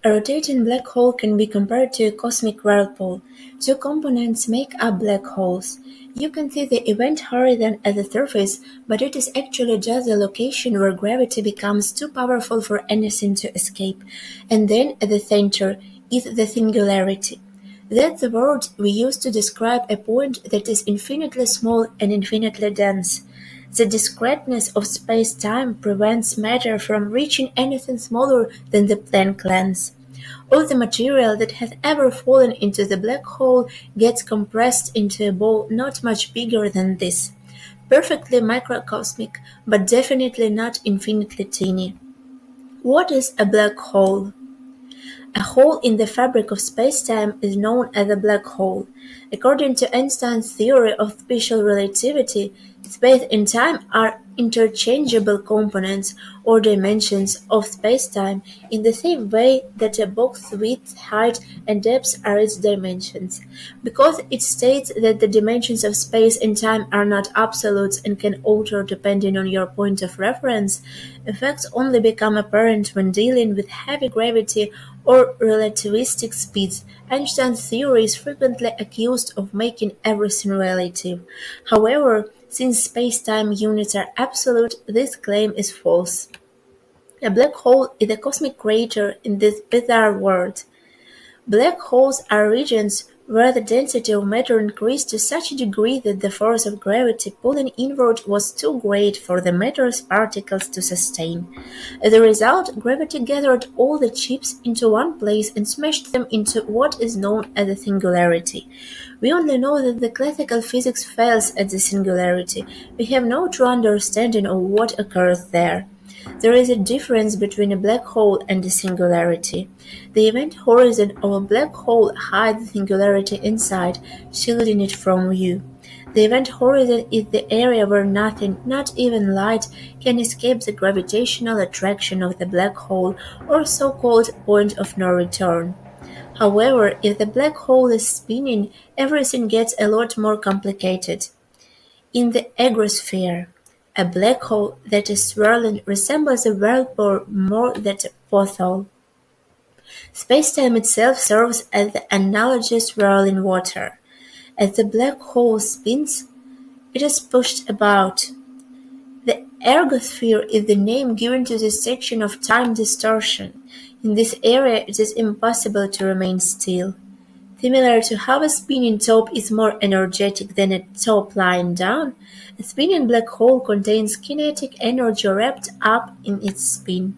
A rotating black hole can be compared to a cosmic whirlpool. Two components make up black holes. You can see the event horizon at the surface, but it is actually just the location where gravity becomes too powerful for anything to escape. And then at the center is the singularity. That's the word we use to describe a point that is infinitely small and infinitely dense. The discreteness of space-time prevents matter from reaching anything smaller than the Planck length. All the material that has ever fallen into the black hole gets compressed into a ball not much bigger than this. Perfectly microcosmic, but definitely not infinitely teeny. What is a black hole? A hole in the fabric of spacetime is known as a black hole. According to Einstein's theory of special relativity, space and time are interchangeable components or dimensions of spacetime in the same way that a box's width, height, and depth are its dimensions. Because it states that the dimensions of space and time are not absolutes and can alter depending on your point of reference, effects only become apparent when dealing with heavy gravity or relativistic speeds. Einstein's theory is frequently accused of making everything relative. However, since space-time units are absolute, this claim is false. A black hole is a cosmic crater in this bizarre world. Black holes are regions where the density of matter increased to such a degree that the force of gravity pulling inward was too great for the matter's particles to sustain. As a result, gravity gathered all the chips into one place and smashed them into what is known as a singularity. We only know that the classical physics fails at the singularity. We have no true understanding of what occurs there. There is a difference between a black hole and a singularity. The event horizon of a black hole hides the singularity inside, shielding it from view. The event horizon is the area where nothing, not even light, can escape the gravitational attraction of the black hole or so-called point of no return. However, if the black hole is spinning, everything gets a lot more complicated. In the agrosphere, a black hole that is swirling resembles a whirlpool more than a pothole. Spacetime itself serves as the analogy swirling water. As the black hole spins, it is pushed about. The ergosphere is the name given to this section of time distortion. In this area, it is impossible to remain still. Similar to how a spinning top is more energetic than a top lying down, a spinning black hole contains kinetic energy wrapped up in its spin.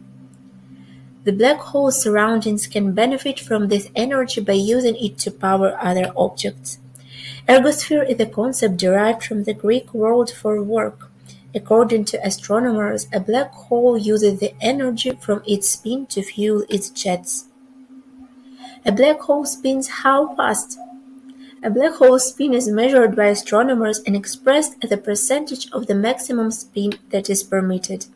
The black hole's surroundings can benefit from this energy by using it to power other objects. Ergosphere is a concept derived from the Greek word for work. According to astronomers, a black hole uses the energy from its spin to fuel its jets. A black hole spins how fast? A black hole spin is measured by astronomers and expressed as a percentage of the maximum spin that is permitted.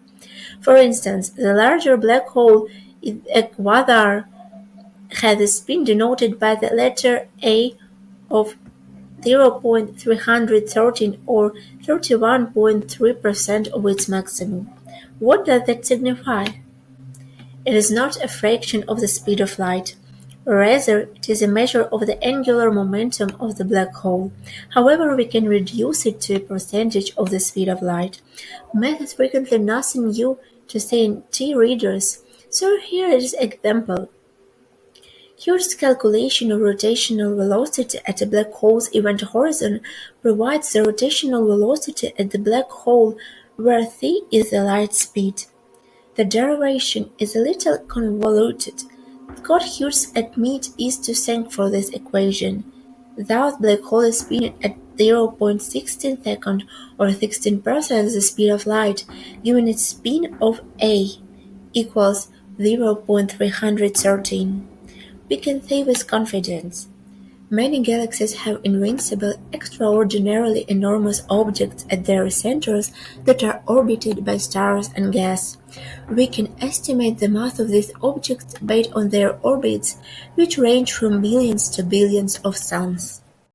For instance, the larger black hole in a quasar has a spin denoted by the letter A of 0.313 or 31.3% of its maximum. What does that signify? It is not a fraction of the speed of light. Rather, it is a measure of the angular momentum of the black hole. However, we can reduce it to a percentage of the speed of light. Math is frequently nothing new to say in T-readers, so here is an example. Hughes' calculation of rotational velocity at a black hole's event horizon provides the rotational velocity at the black hole where c is the light speed. The derivation is a little convoluted. Scott Hughes admits is to thank for this equation. Thus, black hole is spinning at 0.16 second or 16% the speed of light, giving its spin of a equals 0.313. We can say with confidence. Many galaxies have invincible, extraordinarily enormous objects at their centers that are orbited by stars and gas. We can estimate the mass of these objects based on their orbits, which range from millions to billions of suns.